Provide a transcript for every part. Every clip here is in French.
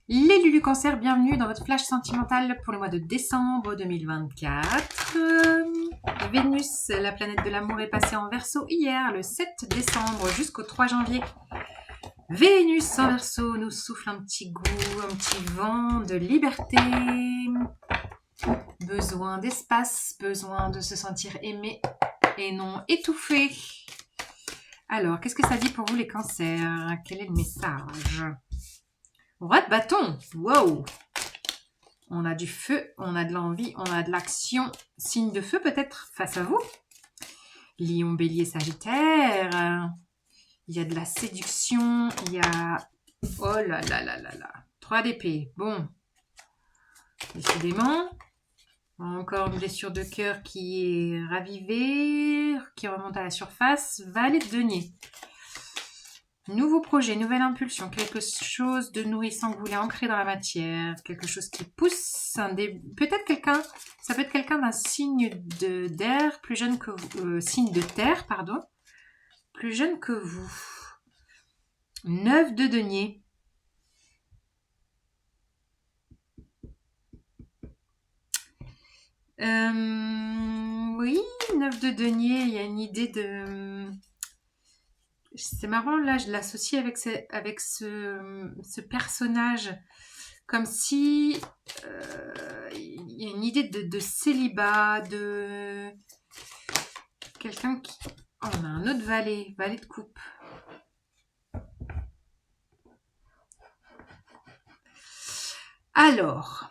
Les Lulu Cancer, bienvenue dans votre flash sentimental pour le mois de décembre 2024. Vénus, la planète de l'amour, est passée en Verseau hier, le 7 décembre jusqu'au 3 janvier. Vénus en Verseau nous souffle un petit goût, un petit vent de liberté. Besoin d'espace, besoin de se sentir aimé et non étouffé. Alors, qu'est-ce que ça dit pour vous les cancers? Quel est le message? Roi de bâton, wow! On a du feu, on a de l'envie, on a de l'action. Signe de feu peut-être face à vous. Lion, bélier, sagittaire. Il y a de la séduction, il y a... Oh là là là là là. 3 d'épée, bon. Décidément. Encore une blessure de cœur qui est ravivée, qui remonte à la surface. Valet de denier. Nouveau projet, nouvelle impulsion, quelque chose de nourrissant que vous voulez ancrer dans la matière, quelque chose qui pousse, peut-être quelqu'un, ça peut être quelqu'un d'un signe d'air plus jeune que vous, signe de terre, pardon, plus jeune que vous. 9 de denier. Oui, 9 de denier, il y a une idée de... C'est marrant, là, je l'associe avec ce personnage, comme si il y a une idée de célibat, de quelqu'un qui... Oh, on a un autre valet de coupe. Alors,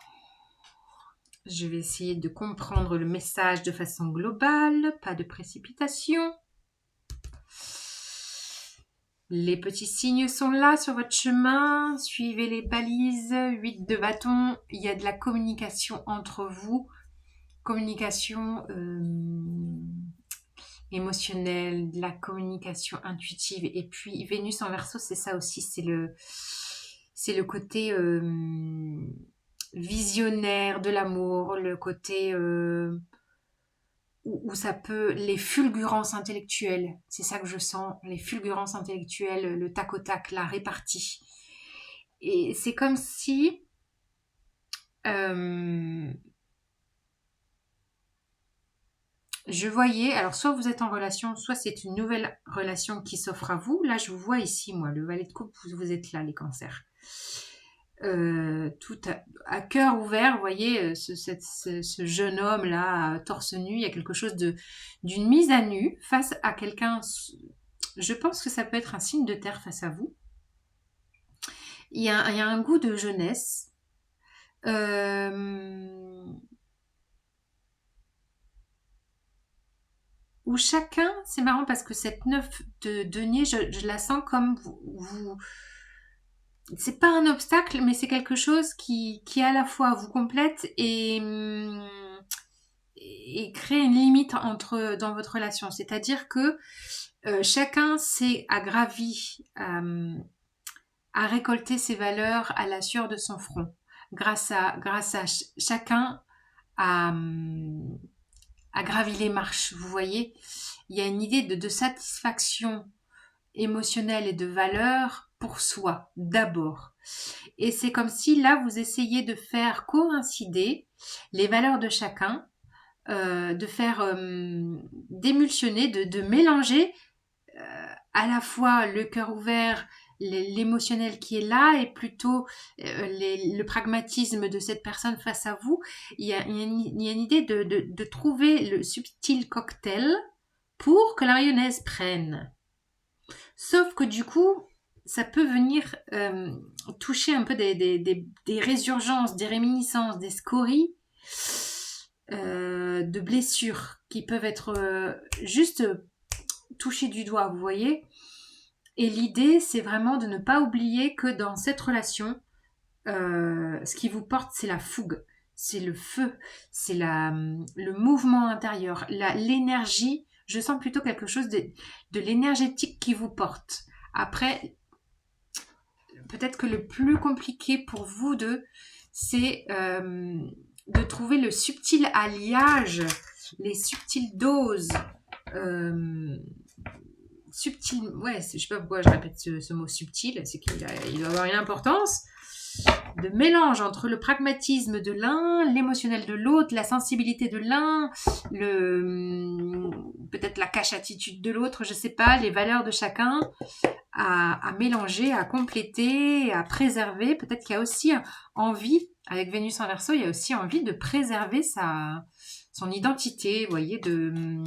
je vais essayer de comprendre le message de façon globale, pas de précipitation. Les petits signes sont là sur votre chemin, suivez les balises, 8 de bâton, il y a de la communication entre vous, communication émotionnelle, de la communication intuitive, et puis Vénus en Verseau, c'est ça aussi, c'est le côté visionnaire de l'amour, le côté... où ça peut, les fulgurances intellectuelles, c'est ça que je sens, les fulgurances intellectuelles, le tac au tac, la répartie. Et c'est comme si je voyais, alors soit vous êtes en relation, soit c'est une nouvelle relation qui s'offre à vous. Là, je vous vois ici, moi, le valet de coupe, vous êtes là, les cancers. Tout à cœur ouvert, vous voyez, ce jeune homme là, torse nu, il y a quelque chose d'une mise à nu face à quelqu'un. Je pense que ça peut être un signe de terre face à vous. Il y a un goût de jeunesse. Où chacun, c'est marrant parce que cette 9 de denier, je la sens comme vous c'est pas un obstacle, mais c'est quelque chose qui à la fois vous complète et crée une limite dans votre relation. C'est-à-dire que chacun s'est aggravi à récolter ses valeurs à la sueur de son front. Grâce à chacun a gravi les marches, vous voyez. Il y a une idée de satisfaction émotionnelle et de valeur pour soi, d'abord. Et c'est comme si là, vous essayez de faire coïncider les valeurs de chacun, de faire d'émulsionner, de mélanger à la fois le cœur ouvert, l'émotionnel qui est là et plutôt le pragmatisme de cette personne face à vous. Il y a une idée de trouver le subtil cocktail pour que la mayonnaise prenne. Sauf que du coup, ça peut venir toucher un peu des résurgences, des réminiscences, des scories de blessures qui peuvent être juste touchées du doigt, vous voyez. Et l'idée, c'est vraiment de ne pas oublier que dans cette relation, ce qui vous porte, c'est la fougue, c'est le feu, c'est le mouvement intérieur, l'énergie. Je sens plutôt quelque chose de l'énergétique qui vous porte. Après, peut-être que le plus compliqué pour vous deux, c'est de trouver le subtil alliage, les subtiles doses. Ouais, je sais pas pourquoi je répète ce mot subtil, c'est qu'il doit avoir une importance de mélange entre le pragmatisme de l'un, l'émotionnel de l'autre, la sensibilité de l'un, peut-être la cache-attitude de l'autre, je sais pas, les valeurs de chacun à mélanger, à compléter, à préserver. Peut-être qu'il y a aussi envie, avec Vénus en Verseau, il y a aussi envie de préserver son identité, vous voyez, de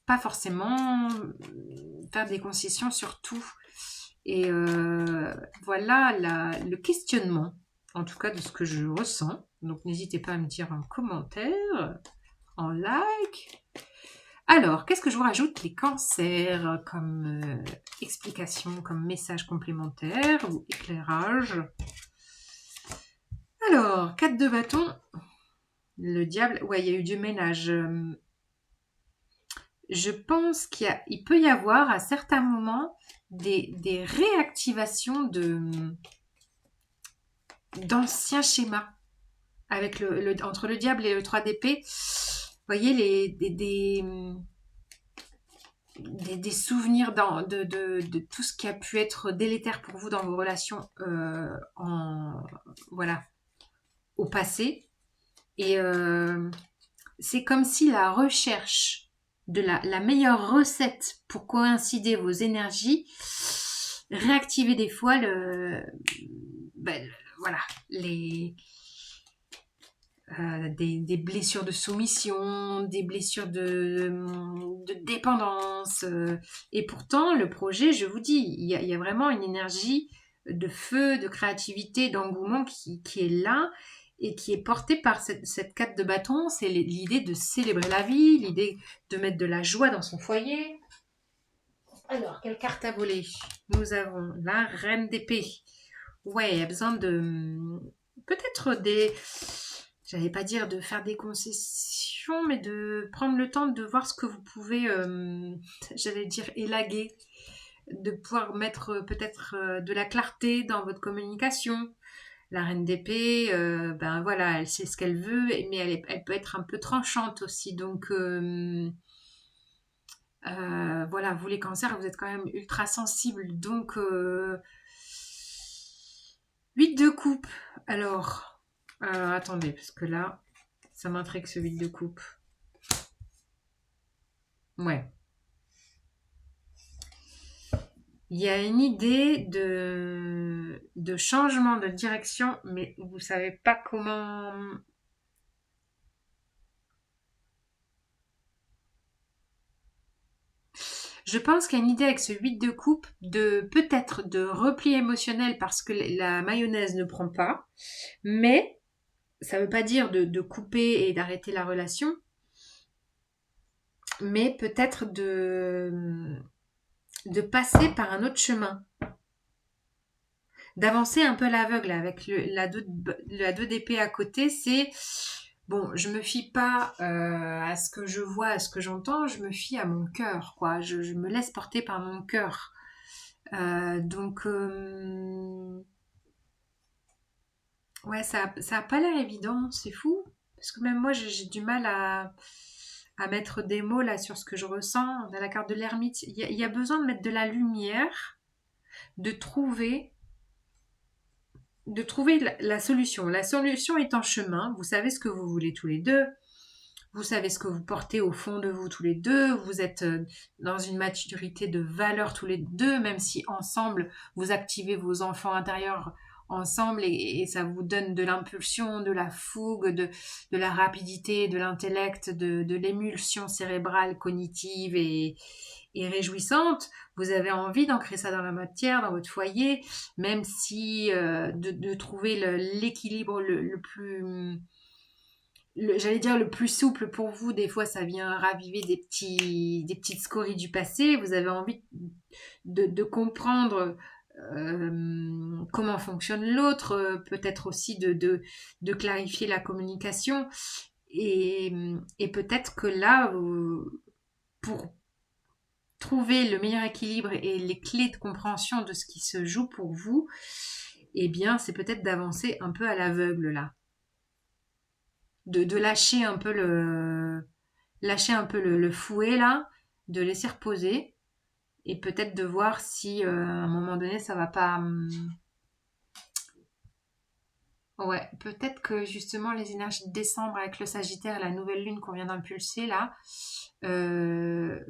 pas forcément faire des concessions sur tout. Et voilà le questionnement, en tout cas de ce que je ressens. Donc n'hésitez pas à me dire en commentaire, en like. Alors, qu'est-ce que je vous rajoute les cancers comme explication, comme message complémentaire ou éclairage? Alors, 4 de bâton, le diable, ouais, il y a eu du ménage. Je pense qu'il peut y avoir à certains moments des réactivations d'anciens schémas avec entre le diable et le 3 d'épée. Vous voyez, des souvenirs de tout ce qui a pu être délétère pour vous dans vos relations voilà, au passé. Et c'est comme si la recherche de la meilleure recette pour coïncider vos énergies réactivait des fois voilà, des blessures de soumission, des blessures de dépendance. Et pourtant, le projet, je vous dis, il y a vraiment une énergie de feu, de créativité, d'engouement qui est là et qui est portée par cette 4 de bâton. C'est l'idée de célébrer la vie, l'idée de mettre de la joie dans son foyer. Alors, quelle carte à voler? Nous avons la reine d'épée. Ouais, il y a besoin de peut-être j'allais pas dire de faire des concessions, mais de prendre le temps de voir ce que vous pouvez, j'allais dire élaguer, de pouvoir mettre peut-être de la clarté dans votre communication. La reine d'épée, ben voilà, elle sait ce qu'elle veut, mais elle peut être un peu tranchante aussi. Donc voilà, vous les cancers, vous êtes quand même ultra sensibles. Donc 8 de coupe. Alors, attendez, parce que là, ça m'intrigue ce 8 de coupe. Ouais. Il y a une idée de changement de direction, mais vous savez pas comment. Je pense qu'il y a une idée avec ce 8 de coupe de peut-être de repli émotionnel parce que la mayonnaise ne prend pas, mais ça ne veut pas dire de couper et d'arrêter la relation, mais peut-être de passer par un autre chemin, d'avancer un peu à l'aveugle avec la 2 d'épée à côté. C'est bon, je me fie pas à ce que je vois, à ce que j'entends, je me fie à mon cœur, quoi. Je me laisse porter par mon cœur. Donc, ouais, ça a pas l'air évident, c'est fou. Parce que même moi, j'ai du mal à mettre des mots là sur ce que je ressens. Dans la carte de l'ermite, il y a besoin de mettre de la lumière, de trouver la solution. La solution est en chemin. Vous savez ce que vous voulez tous les deux. Vous savez ce que vous portez au fond de vous tous les deux. Vous êtes dans une maturité de valeur tous les deux, même si ensemble, vous activez vos enfants intérieurs ensemble et ça vous donne de l'impulsion, de la fougue, de la rapidité, de l'intellect, de l'émulsion cérébrale, cognitive et réjouissante. Vous avez envie d'ancrer ça dans la matière, dans votre foyer, même si de trouver l'équilibre le plus j'allais dire le plus souple pour vous. Des fois ça vient raviver des petites scories du passé. Vous avez envie de comprendre comment fonctionne l'autre, peut-être aussi de clarifier la communication et peut-être que là pour trouver le meilleur équilibre et les clés de compréhension de ce qui se joue pour vous, eh bien c'est peut-être d'avancer un peu à l'aveugle là, de lâcher un peu le fouet là, de laisser reposer et peut-être de voir si à un moment donné ça va pas Ouais, peut-être que justement les énergies de décembre avec le Sagittaire et la nouvelle lune qu'on vient d'impulser là, euh,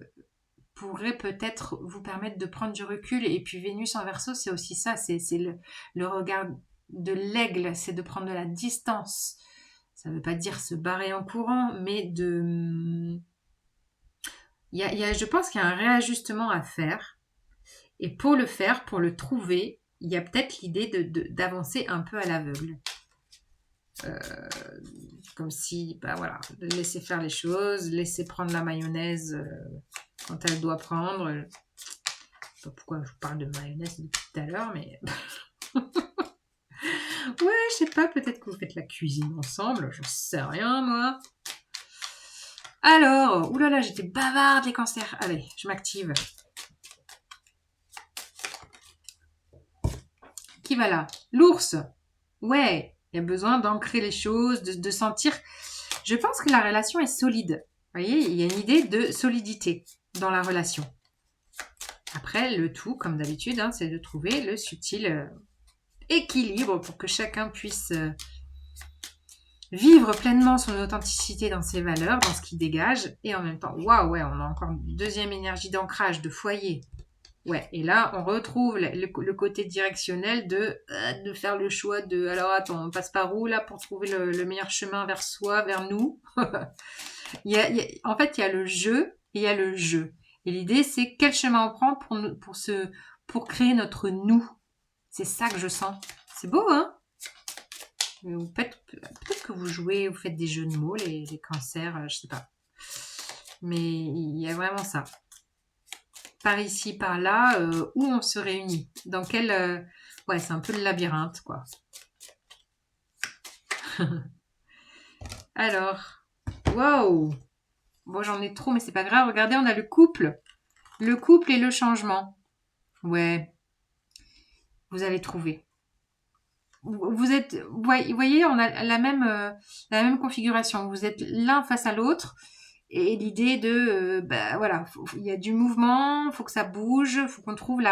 pourrait peut-être vous permettre de prendre du recul. Et puis Vénus en Verseau, c'est aussi ça, c'est le regard de l'aigle, c'est de prendre de la distance. Ça ne veut pas dire se barrer en courant, mais je pense qu'il y a un réajustement à faire. Et pour le faire, pour le trouver, il y a peut-être l'idée d'avancer un peu à l'aveugle. Euh, Comme si, bah voilà, laisser faire les choses, laisser prendre la mayonnaise quand elle doit prendre. Je sais pas pourquoi je vous parle de mayonnaise depuis tout à l'heure, mais ouais, je sais pas, peut-être que vous faites la cuisine ensemble, j'en sais rien moi. Alors, oulala, j'étais bavarde les cancers. Allez, je m'active. Qui va là? L'ours. Ouais, il y a besoin d'ancrer les choses, de sentir. Je pense que la relation est solide. Vous voyez, il y a une idée de solidité dans la relation. Après, le tout, comme d'habitude, hein, c'est de trouver le subtil équilibre pour que chacun puisse vivre pleinement son authenticité dans ses valeurs, dans ce qu'il dégage. Et en même temps, waouh, ouais, on a encore une deuxième énergie d'ancrage, de foyer. Ouais, et là, on retrouve le côté directionnel de faire le choix de... Alors, attends, on passe par où, là, pour trouver le meilleur chemin vers soi, vers nous. En fait, il y a le jeu et il y a le jeu. Et l'idée, c'est quel chemin on prend pour créer notre nous. C'est ça que je sens. C'est beau, hein? Peut-être que vous jouez, vous faites des jeux de mots, les cancers, je sais pas. Mais il y a vraiment ça. Par ici, par là, où on se réunit. Dans quel... ouais, c'est un peu le labyrinthe, quoi. Alors, waouh! Bon, j'en ai trop, mais c'est pas grave. Regardez, on a le couple. Le couple et le changement. Ouais, vous allez trouver. Vous êtes, vous voyez, on a la même configuration. Vous êtes l'un face à l'autre. Et l'idée de, bah voilà, il y a du mouvement, il faut que ça bouge, il faut qu'on trouve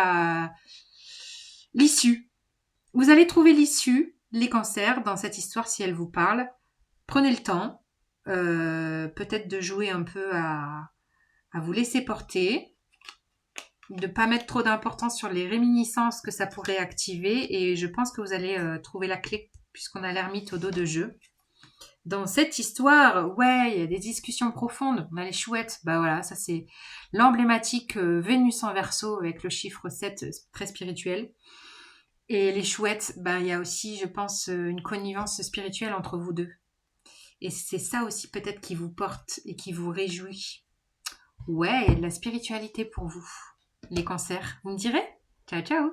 l'issue. Vous allez trouver l'issue, les cancers, dans cette histoire si elle vous parle. Prenez le temps, peut-être de jouer un peu à vous laisser porter, de ne pas mettre trop d'importance sur les réminiscences que ça pourrait activer. Et je pense que vous allez trouver la clé, puisqu'on a l'ermite au dos de jeu. Dans cette histoire, ouais, il y a des discussions profondes. On a les chouettes. Bah voilà, ça c'est l'emblématique Vénus en Verseau avec le chiffre 7 très spirituel. Et les chouettes, bah il y a aussi, je pense, une connivence spirituelle entre vous deux. Et c'est ça aussi peut-être qui vous porte et qui vous réjouit. Ouais, il y a de la spiritualité pour vous, les cancers. Vous me direz? Ciao, ciao!